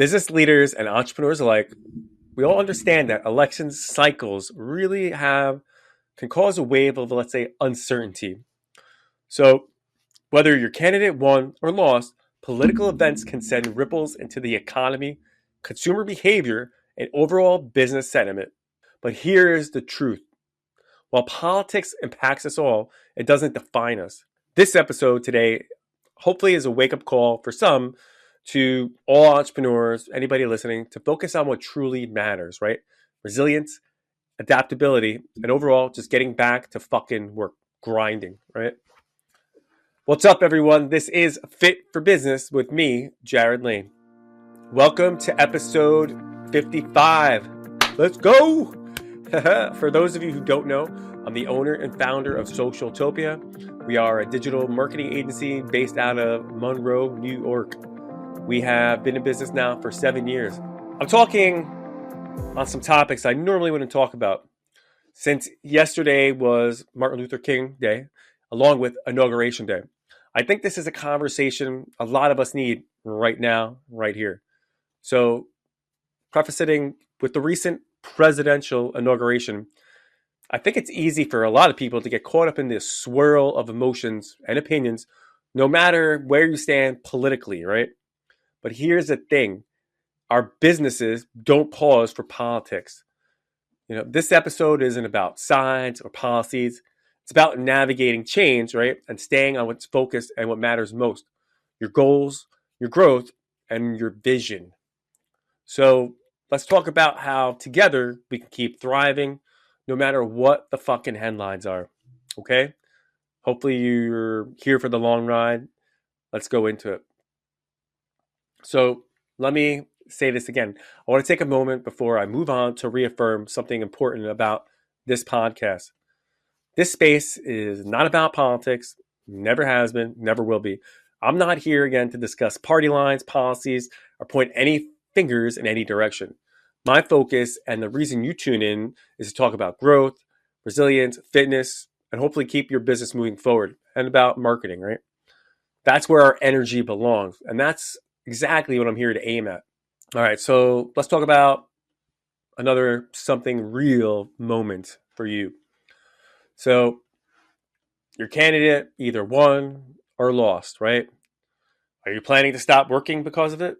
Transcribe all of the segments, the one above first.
Business leaders and entrepreneurs alike, we all understand that election cycles really can cause a wave of, let's say, uncertainty. So whether your candidate won or lost, political events can send ripples into the economy, consumer behavior, and overall business sentiment. But here's the truth. While politics impacts us all, it doesn't define us. This episode today hopefully is a wake-up call for some to all entrepreneurs, anybody listening, to focus on what truly matters, right? Resilience, adaptability, and overall just getting back to fucking work, grinding, right? What's up, everyone? This is Fit for Business with me, Jarod Lehn. Welcome to episode 55. Let's go! For those of you who don't know, I'm the owner and founder of Socialtopia. We are a digital marketing agency based out of Monroe, New York. We have been in business now for 7 years. I'm talking on some topics I normally wouldn't talk about. Since yesterday was Martin Luther King Day, along with Inauguration Day, I think this is a conversation a lot of us need right now, right here. So, prefacing with the recent presidential inauguration, I think it's easy for a lot of people to get caught up in this swirl of emotions and opinions, no matter where you stand politically, right? But here's the thing. Our businesses don't pause for politics. This episode isn't about sides or policies. It's about navigating change, right? And staying on what's focused and what matters most. Your goals, your growth, and your vision. So let's talk about how together we can keep thriving no matter what the fucking headlines are. Okay? Hopefully you're here for the long ride. Let's go into it. So let me say this again. I want to take a moment before I move on to reaffirm something important about this podcast. This space is not about politics, never has been, never will be. I'm not here again to discuss party lines, policies, or point any fingers in any direction. My focus and the reason you tune in is to talk about growth, resilience, fitness, and hopefully keep your business moving forward, and about marketing, right? That's where our energy belongs. And that's exactly what I'm here to aim at. All right, so let's talk about another something real moment for you. So your candidate either won or lost, right? Are you planning to stop working because of it?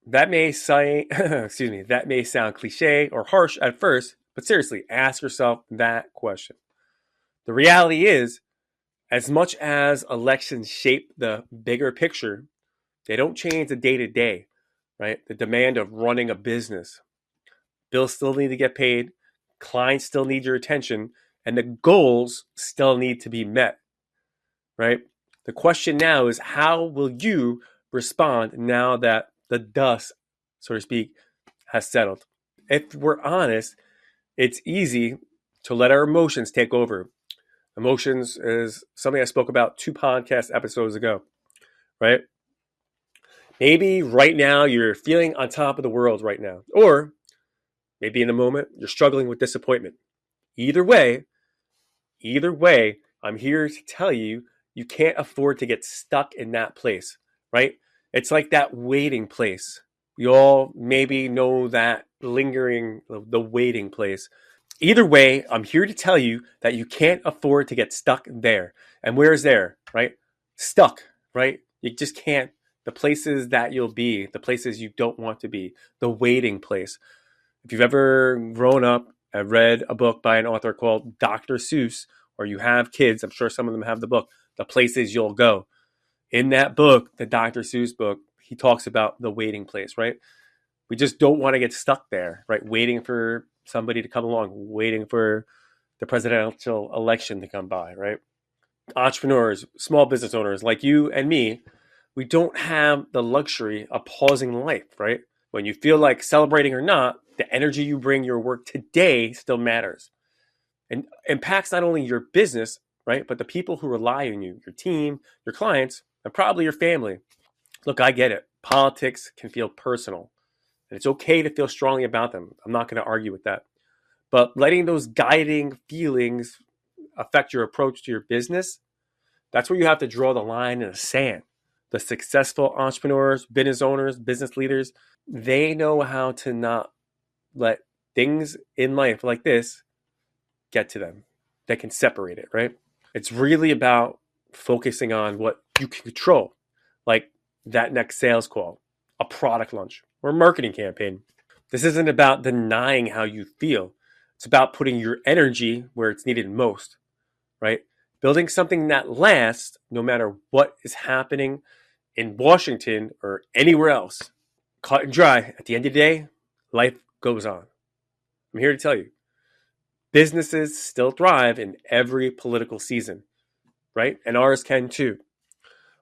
That may say, that may sound cliche or harsh at first, but seriously, ask yourself that question. The reality is, as much as elections shape the bigger picture, they don't change the day-to-day, right? The demand of running a business. Bills still need to get paid, clients still need your attention, and the goals still need to be met, right? The question now is, how will you respond now that the dust, so to speak, has settled? If we're honest, it's easy to let our emotions take over. Emotions is something I spoke about 2 podcast episodes ago, right? Maybe right now you're feeling on top of the world right now, or maybe in the moment you're struggling with disappointment. Either way, I'm here to tell you, you can't afford to get stuck in that place, right? It's like that waiting place. We all maybe know that lingering, the waiting place. Either way, I'm here to tell you that you can't afford to get stuck there. And where's there, right? Stuck, right? You just can't. The places that you'll be, the places you don't want to be, the waiting place. If you've ever grown up and read a book by an author called Dr. Seuss, or you have kids, I'm sure some of them have the book, The Places You'll Go. In that book, the Dr. Seuss book, he talks about the waiting place, right? We just don't want to get stuck there, right? Waiting for somebody to come along, waiting for the presidential election to come by, right? Entrepreneurs, small business owners like you and me, we don't have the luxury of pausing life, right? When you feel like celebrating or not, the energy you bring your work today still matters and impacts not only your business, right, but the people who rely on you, your team, your clients, and probably your family. Look, I get it. Politics can feel personal, and it's okay to feel strongly about them. I'm not going to argue with that. But letting those guiding feelings affect your approach to your business, that's where you have to draw the line in the sand. The successful entrepreneurs, business owners, business leaders, they know how to not let things in life like this get to them. They can separate it, right? It's really about focusing on what you can control, like that next sales call, a product launch, or a marketing campaign. This isn't about denying how you feel. It's about putting your energy where it's needed most, right? Building something that lasts no matter what is happening in Washington or anywhere else. Cut and dry. At the end of the day, life goes on. I'm here to tell you, businesses still thrive in every political season, right? And ours can too.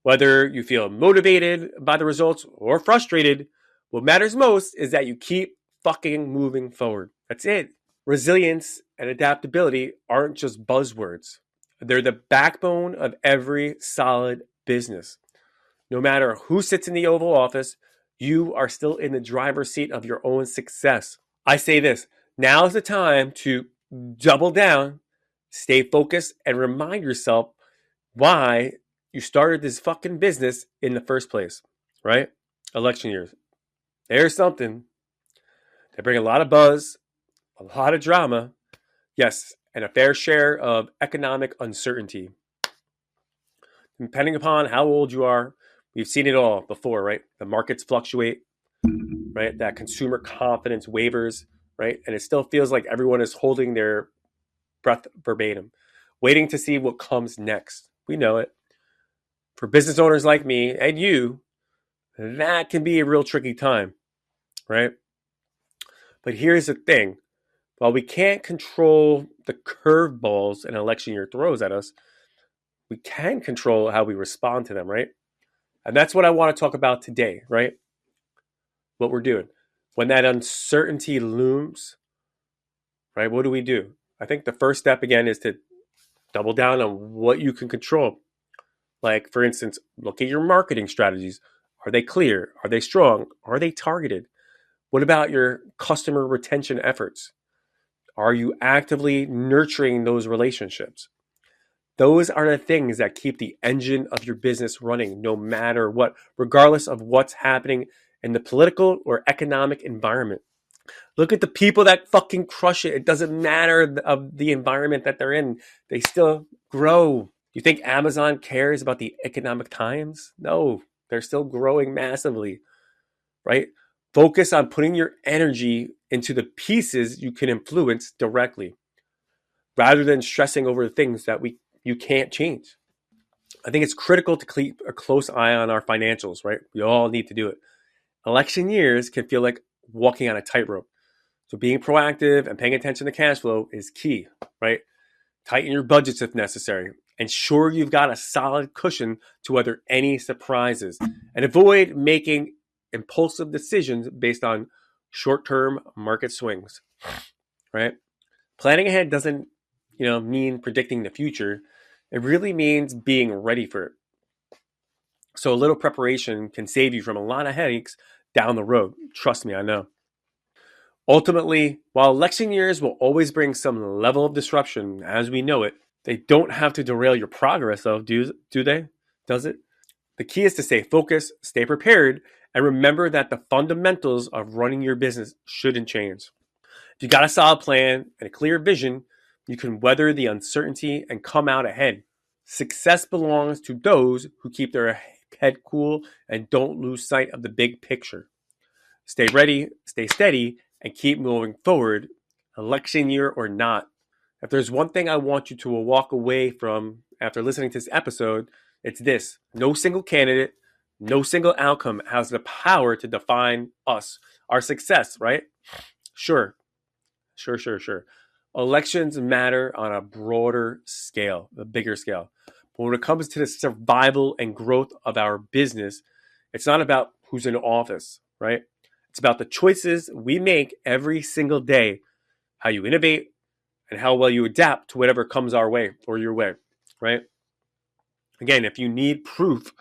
Whether you feel motivated by the results or frustrated, what matters most is that you keep fucking moving forward. That's it. Resilience and adaptability aren't just buzzwords. They're the backbone of every solid business. No matter who sits in the Oval Office, you are still in the driver's seat of your own success. I say this, now is the time to double down, stay focused, and remind yourself why you started this fucking business in the first place, right? Election years. There's something. They bring a lot of buzz, a lot of drama, yes, and a fair share of economic uncertainty. Depending upon how old you are, we've seen it all before, right? The markets fluctuate, right? That consumer confidence wavers, right? And it still feels like everyone is holding their breath verbatim, waiting to see what comes next. We know it. For business owners like me and you, that can be a real tricky time, right? But here's the thing. While we can't control the curveballs an election year throws at us, we can control how we respond to them, right? And that's what I want to talk about today, right? What we're doing. When that uncertainty looms, right, what do? I think the first step, again, is to double down on what you can control. Like, for instance, look at your marketing strategies. Are they clear? Are they strong? Are they targeted? What about your customer retention efforts? Are you actively nurturing those relationships? Those are the things that keep the engine of your business running no matter what, regardless of what's happening in the political or economic environment. Look at the people that fucking crush it. It doesn't matter of the environment that they're in. They still grow. You think Amazon cares about the economic times? No, they're still growing massively, right? Focus on putting your energy into the pieces you can influence directly rather than stressing over the things that you can't change. I think it's critical to keep a close eye on our financials, right? We all need to do it. Election years can feel like walking on a tightrope. So being proactive and paying attention to cash flow is key, right? Tighten your budgets if necessary. Ensure you've got a solid cushion to weather any surprises. And avoid making impulsive decisions based on short-term market swings, right? Planning ahead doesn't, mean predicting the future. It really means being ready for it. So a little preparation can save you from a lot of headaches down the road. Trust me, I know. Ultimately, while election years will always bring some level of disruption as we know it, they don't have to derail your progress, though, do they? Does it? The key is to stay focused, stay prepared, and remember that the fundamentals of running your business shouldn't change. If you got a solid plan and a clear vision, you can weather the uncertainty and come out ahead. Success belongs to those who keep their head cool and don't lose sight of the big picture. Stay ready, stay steady, and keep moving forward, election year or not. If there's one thing I want you to walk away from after listening to this episode, it's this. No single candidate, no single outcome has the power to define us, our success, right? Sure. Elections matter on a broader scale, a bigger scale. But when it comes to the survival and growth of our business, it's not about who's in office, right? It's about the choices we make every single day, how you innovate, and how well you adapt to whatever comes our way or your way, right? Again, if you need proof,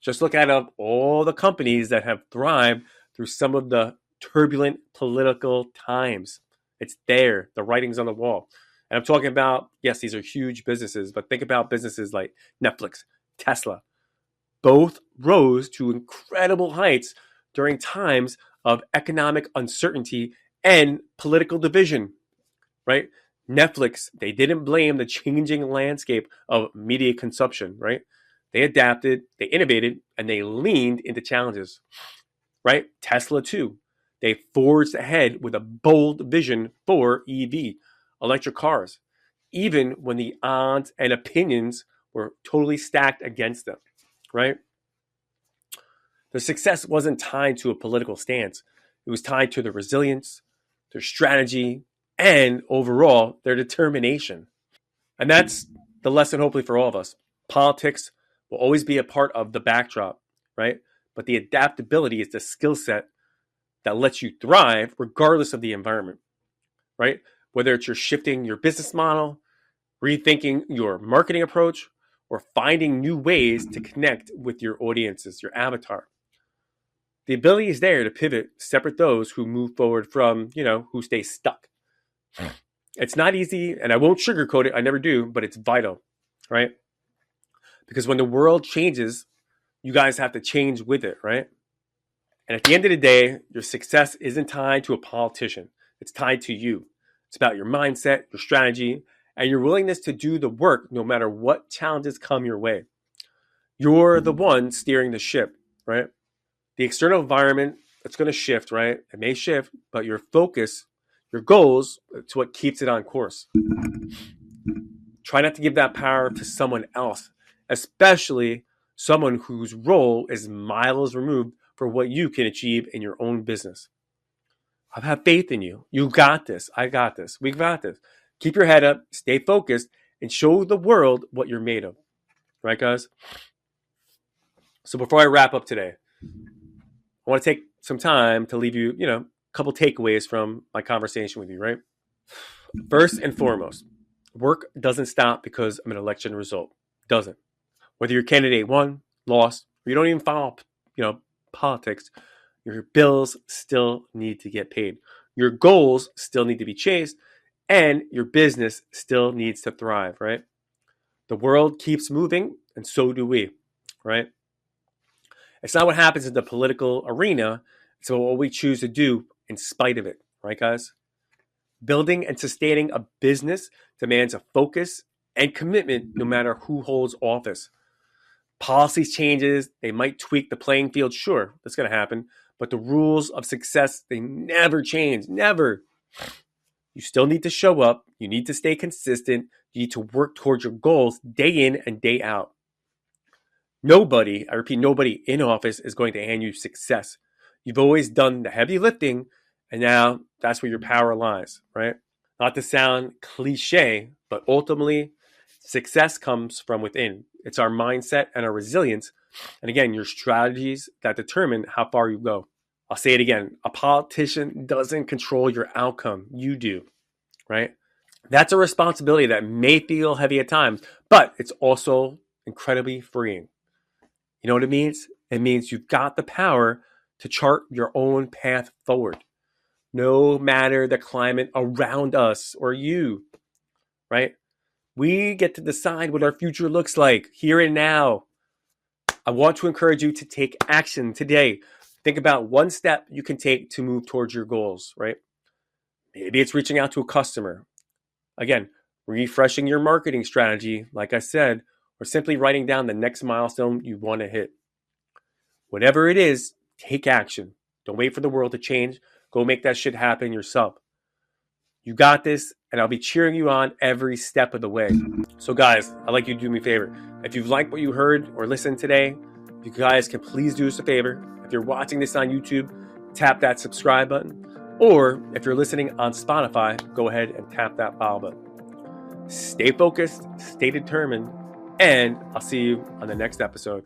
just look at all the companies that have thrived through some of the turbulent political times. It's there. The writing's on the wall. And I'm talking about, yes, these are huge businesses, but think about businesses like Netflix, Tesla, Both rose to incredible heights during times of economic uncertainty and political division, right? Netflix, they didn't blame the changing landscape of media consumption, right? They adapted, they innovated, and they leaned into challenges, right? Tesla, too. They forged ahead with a bold vision for EV, electric cars, even when the odds and opinions were totally stacked against them, right? Their success wasn't tied to a political stance. It was tied to their resilience, their strategy, and overall, their determination. And that's the lesson, hopefully, for all of us. Politics will always be a part of the backdrop, right? But the adaptability is the skill set that lets you thrive regardless of the environment, right? Whether it's you're shifting your business model, rethinking your marketing approach, or finding new ways to connect with your audiences, your avatar. The ability is there to pivot, separate those who move forward from, who stay stuck. It's not easy, and I won't sugarcoat it. I never do, but it's vital, right? Because when the world changes, you guys have to change with it, right? And at the end of the day, your success isn't tied to a politician. It's tied to you. It's about your mindset, your strategy, and your willingness to do the work no matter what challenges come your way. You're the one steering the ship, right? The external environment, it's going to shift, right? It may shift, but your focus, your goals, it's what keeps it on course. Try not to give that power to someone else, especially someone whose role is miles removed for what you can achieve in your own business. I have faith in you. You got this. I got this. We got this. Keep your head up, stay focused, and show the world what you're made of. Right, guys? So before I wrap up today, I want to take some time to leave you, a couple takeaways from my conversation with you, right? First and foremost, work doesn't stop because of an election result. It doesn't. Whether your candidate won, lost, or you don't even follow, politics, your bills still need to get paid. Your goals still need to be chased, and your business still needs to thrive, right? The world keeps moving, and so do we, right? It's not what happens in the political arena. It's what we choose to do in spite of it, right, guys? Building and sustaining a business demands a focus and commitment no matter who holds office. Policy changes, they might tweak the playing field, sure, that's going to happen, but the rules of success, they never change, never. You still need to show up, you need to stay consistent, you need to work towards your goals day in and day out. Nobody, I repeat, nobody in office is going to hand you success. You've always done the heavy lifting, and now that's where your power lies, right? Not to sound cliche, but ultimately, success comes from within. It's our mindset and our resilience, and again, your strategies that determine how far you go. I'll say it again. A politician doesn't control your outcome. You do, right? That's a responsibility that may feel heavy at times, but it's also incredibly freeing. You know what it means? It means you've got the power to chart your own path forward, no matter the climate around us or you, right? We get to decide what our future looks like here and now. I want to encourage you to take action today. Think about one step you can take to move towards your goals, right? Maybe it's reaching out to a customer. Again, refreshing your marketing strategy, like I said, or simply writing down the next milestone you want to hit. Whatever it is, take action. Don't wait for the world to change. Go make that shit happen yourself. You got this, and I'll be cheering you on every step of the way. So guys, I'd like you to do me a favor. If you've liked what you heard or listened today, you guys can please do us a favor. If you're watching this on YouTube, tap that subscribe button. Or if you're listening on Spotify, go ahead and tap that follow button. Stay focused, stay determined, and I'll see you on the next episode.